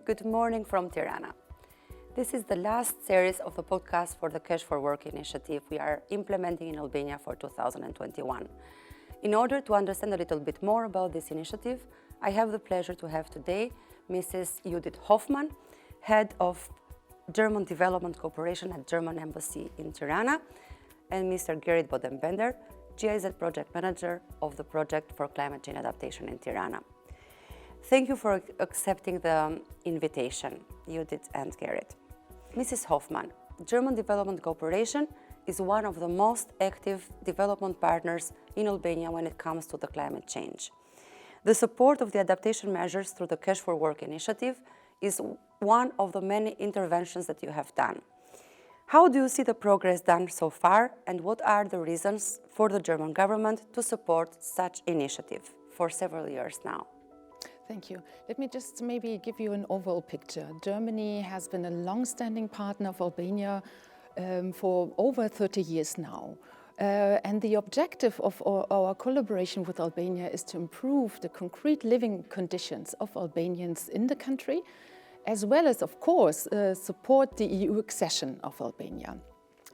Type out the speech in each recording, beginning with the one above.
Good morning from Tirana. This is the last series of the podcast for the Cash for Work initiative we are implementing in Albania for 2021. In order to understand a little bit more about this initiative, I have the pleasure to have today Mrs. Judith Hoffmann, Head of German Development Cooperation at German Embassy in Tirana, and Mr. Gerrit Bodenbender, GIZ Project Manager of the Project for Climate Change Adaptation in Tirana. Thank you for accepting the invitation, Judith and Gerrit. Mrs. Hoffmann, German Development Cooperation is one of the most active development partners in Albania when it comes to the climate change. The support of the adaptation measures through the Cash for Work initiative is one of the many interventions that you have done. How do you see the progress done so far, and what are the reasons for the German government to support such initiative for several years now? Thank you. Let me just maybe give you an overall picture. Germany has been a long-standing partner of Albania for over 30 years now. And the objective of our collaboration with Albania is to improve the concrete living conditions of Albanians in the country, as well as, of course, support the EU accession of Albania.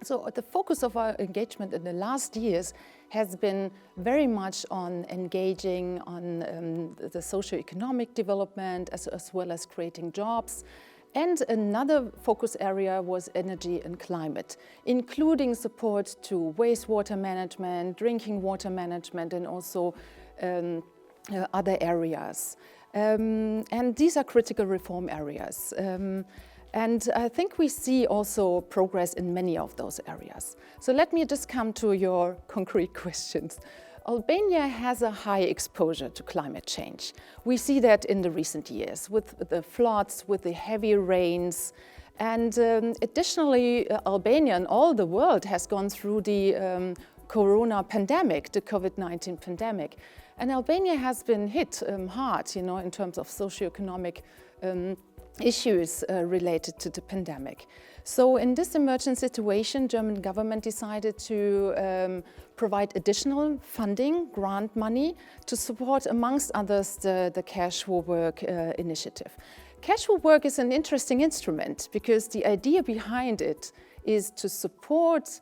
So the focus of our engagement in the last years has been very much on engaging on the socio-economic development as well as creating jobs. And another focus area was energy and climate, including support to wastewater management, drinking water management, and also other areas. And these are critical reform areas. And I think we see also progress in many of those areas. So let me just come to your concrete questions. Albania has a high exposure to climate change. We see that in the recent years with the floods, with the heavy rains. And additionally, Albania and all the world has gone through the corona pandemic, the COVID-19 pandemic. And Albania has been hit hard, in terms of socioeconomic issues related to the pandemic. So in this emergent situation, German government decided to provide additional funding, grant money, to support, amongst others, the Cash for Work initiative. Cash for Work is an interesting instrument because the idea behind it is to support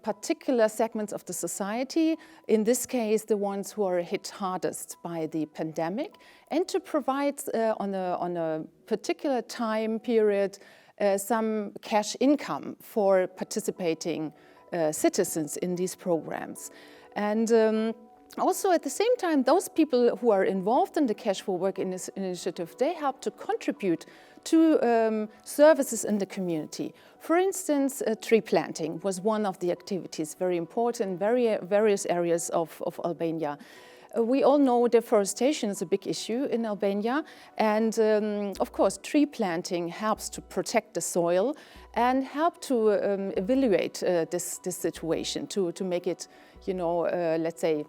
particular segments of the society, in this case the ones who are hit hardest by the pandemic, and to provide on a particular time period some cash income for participating citizens in these programs. And also at the same time, those people who are involved in the Cash for Work initiative, they help to contribute to services in the community. For instance, tree planting was one of the activities, very important in various areas of Albania. We all know deforestation is a big issue in Albania, and of course tree planting helps to protect the soil and help to evaluate this situation, to make it, let's say,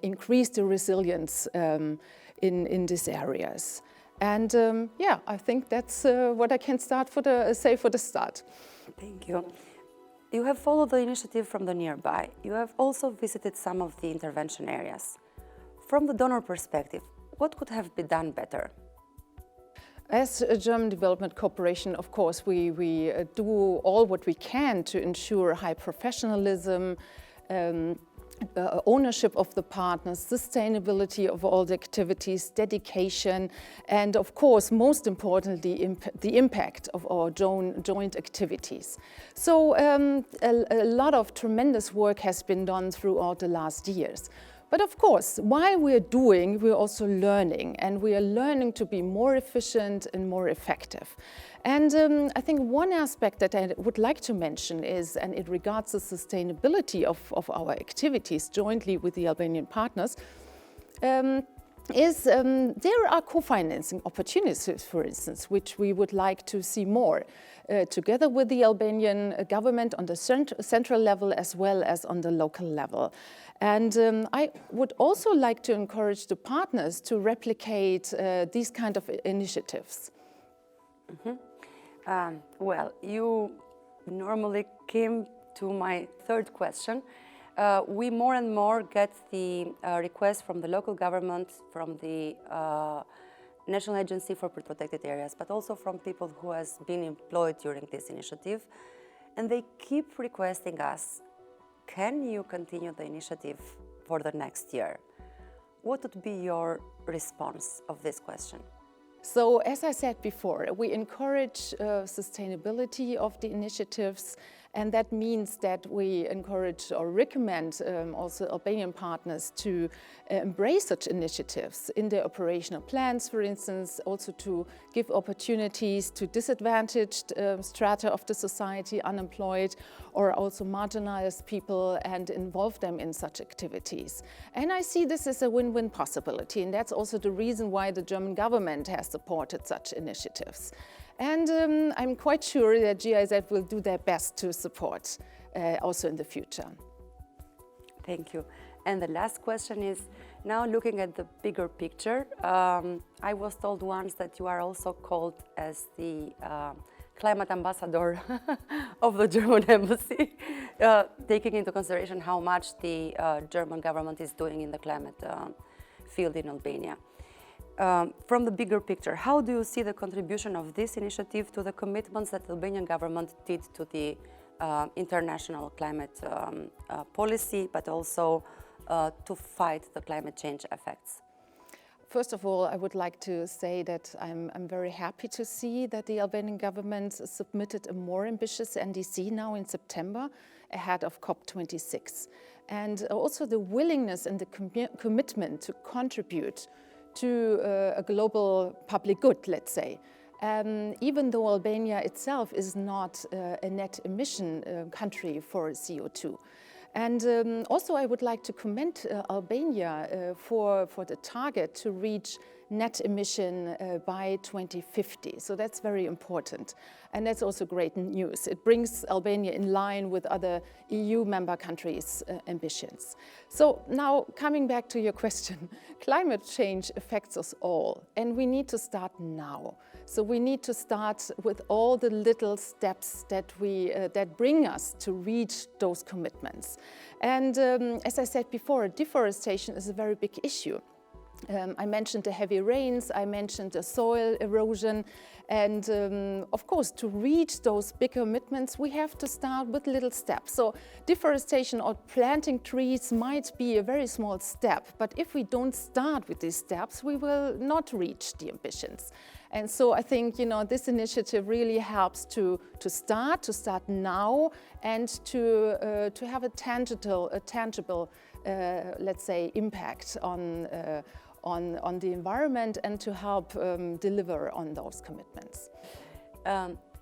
increase the resilience in these areas. And I think that's what I can say for the start. Thank you. You have followed the initiative from the nearby. You have also visited some of the intervention areas. From the donor perspective, what could have been done better? As a German Development Cooperation, of course, we do all what we can to ensure high professionalism, ownership of the partners, sustainability of all the activities, dedication, and of course, most importantly, the impact of our joint activities. So a lot of tremendous work has been done throughout the last years. But of course, while we're also learning, and we are learning to be more efficient and more effective. And I think one aspect that I would like to mention is, and it regards the sustainability of our activities jointly with the Albanian partners, there are co-financing opportunities, for instance, which we would like to see more, together with the Albanian government on the central level as well as on the local level. And I would also like to encourage the partners to replicate these kind of initiatives. Mm-hmm. Well, you normally came to my third question. We more and more get the request from the local government, from the National Agency for Protected Areas, but also from people who has been employed during this initiative. And they keep requesting us, can you continue the initiative for the next year? What would be your response of this question? So, as I said before, we encourage sustainability of the initiatives, and that means that we encourage or recommend also Albanian partners to embrace such initiatives in their operational plans, for instance, also to give opportunities to disadvantaged strata of the society, unemployed or also marginalized people, and involve them in such activities. And I see this as a win-win possibility, and that's also the reason why the German government has supported such initiatives. And I'm quite sure that GIZ will do their best to support also in the future. Thank you. And the last question is, now looking at the bigger picture, I was told once that you are also called as the climate ambassador of the German embassy, taking into consideration how much the German government is doing in the climate field in Albania. From the bigger picture, how do you see the contribution of this initiative to the commitments that the Albanian government did to the international climate policy, but also to fight the climate change effects? First of all, I would like to say that I'm very happy to see that the Albanian government submitted a more ambitious NDC now in September, ahead of COP26. And also the willingness and the commitment to contribute to a global public good, let's say. Even though Albania itself is not a net emission country for CO2. And also I would like to commend Albania for the target to reach net emission by 2050. So that's very important. And that's also great news. It brings Albania in line with other EU member countries' ambitions. So now coming back to your question, climate change affects us all, and we need to start now. So we need to start with all the little steps that bring us to reach those commitments. And as I said before, deforestation is a very big issue. I mentioned the heavy rains, I mentioned the soil erosion, and of course, to reach those big commitments, we have to start with little steps. So deforestation or planting trees might be a very small step, but if we don't start with these steps, we will not reach the ambitions. And so I think, this initiative really helps to start now, and to have a tangible, let's say, impact on the environment, and to help deliver on those commitments.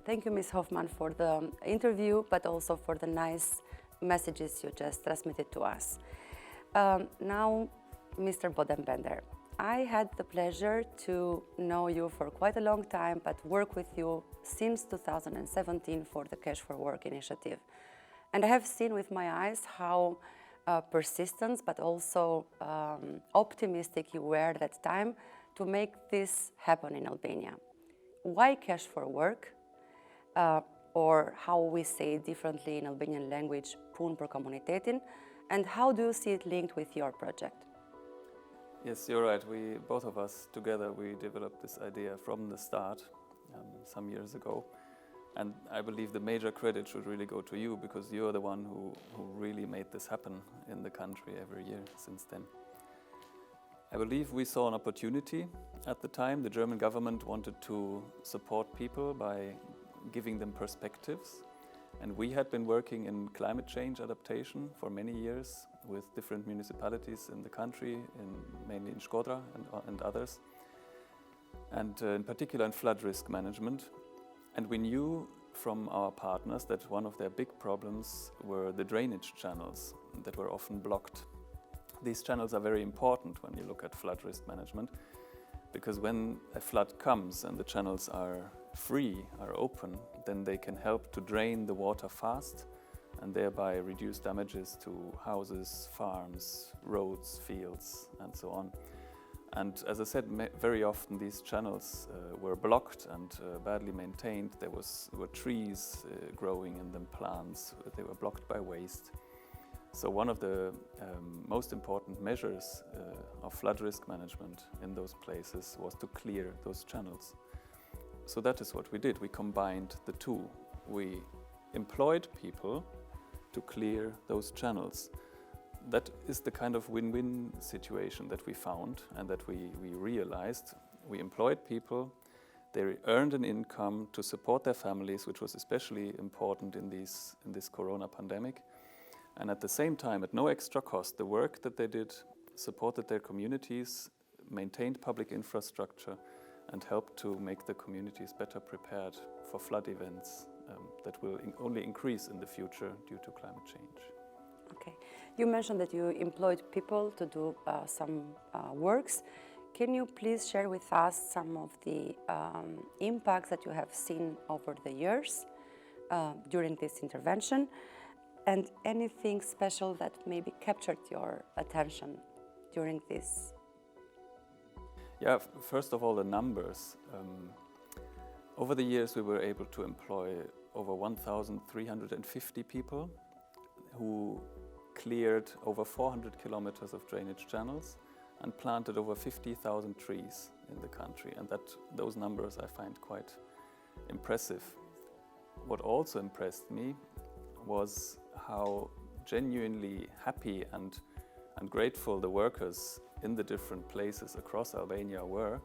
Thank you, Ms. Hoffmann, for the interview, but also for the nice messages you just transmitted to us. Now, Mr. Bodenbender, I had the pleasure to know you for quite a long time, but work with you since 2017 for the Cash for Work initiative. And I have seen with my eyes how persistent, but also optimistic you were at that time to make this happen in Albania. Why Cash for Work? Or how we say it differently in Albanian language, Punë për komunitetin, and how do you see it linked with your project? Yes, you're right. Both of us together, we developed this idea from the start some years ago. And I believe the major credit should really go to you, because you're the one who really made this happen in the country every year since then. I believe we saw an opportunity at the time. The German government wanted to support people by giving them perspectives. And we had been working in climate change adaptation for many years with different municipalities in the country, mainly in Shkodra and others, and in particular in flood risk management. And we knew from our partners that one of their big problems were the drainage channels that were often blocked. These channels are very important when you look at flood risk management, because when a flood comes and the channels are free, are open, then they can help to drain the water fast and thereby reduce damages to houses, farms, roads, fields, and so on. And as I said, very often these channels were blocked and badly maintained. There were trees growing in them, plants. They were blocked by waste. So one of the most important measures of flood risk management in those places was to clear those channels. So that is what we did. We combined the two. We employed people to clear those channels. That is the kind of win-win situation that we found and that we realized. We employed people, they earned an income to support their families, which was especially important in this corona pandemic. And at the same time, at no extra cost, the work that they did supported their communities, maintained public infrastructure, and helped to make the communities better prepared for flood events that will only increase in the future due to climate change. Okay. You mentioned that you employed people to do some works. Can you please share with us some of the impacts that you have seen over the years during this intervention, and anything special that maybe captured your attention during this? Yeah, first of all, the numbers. Over the years, we were able to employ over 1,350 people who cleared over 400 kilometers of drainage channels and planted over 50,000 trees in the country. And those numbers I find quite impressive. What also impressed me was how genuinely happy and grateful the workers in the different places across Albania were.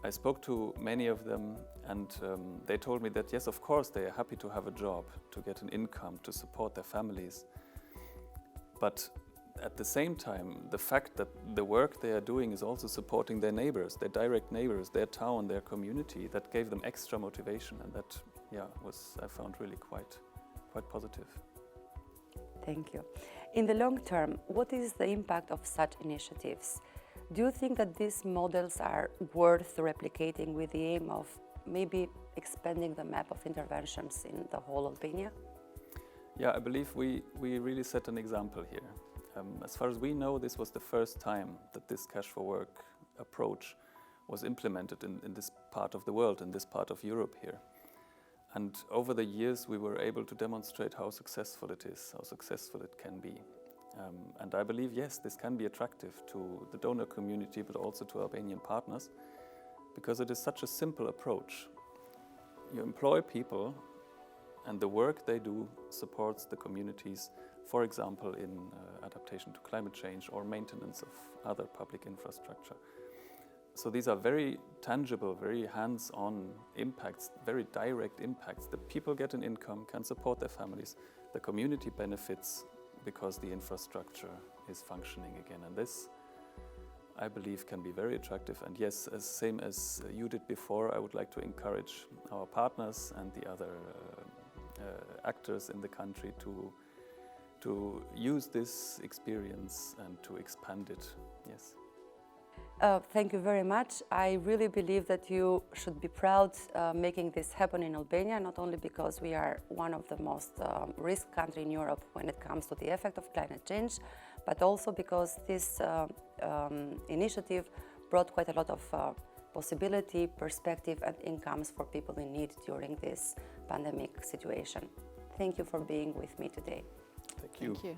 I spoke to many of them, and they told me that yes, of course, they are happy to have a job, to get an income, to support their families. But at the same time, the fact that the work they are doing is also supporting their neighbors, their direct neighbors, their town, their community, that gave them extra motivation, and that was, I found, really quite positive. Thank you. In the long term, what is the impact of such initiatives? Do you think that these models are worth replicating with the aim of maybe expanding the map of interventions in the whole Albania? Yeah, I believe we really set an example here. As far as we know, this was the first time that this Cash for Work approach was implemented in this part of the world, in this part of Europe here. And over the years, we were able to demonstrate how successful it is, how successful it can be. And I believe, yes, this can be attractive to the donor community, but also to Albanian partners, because it is such a simple approach. You employ people, and the work they do supports the communities, for example, in adaptation to climate change or maintenance of other public infrastructure. So these are very tangible, very hands-on impacts, very direct impacts. The people get an income, can support their families. The community benefits because the infrastructure is functioning again. And this, I believe, can be very attractive. And yes, same as you did before, I would like to encourage our partners and the other actors in the country to use this experience and to expand it. Yes. Thank you very much. I really believe that you should be proud making this happen in Albania, not only because we are one of the most risk countries in Europe when it comes to the effect of climate change, but also because this initiative brought quite a lot of possibility, perspective and incomes for people in need during this pandemic situation. Thank you for being with me today. Thank you. Thank you.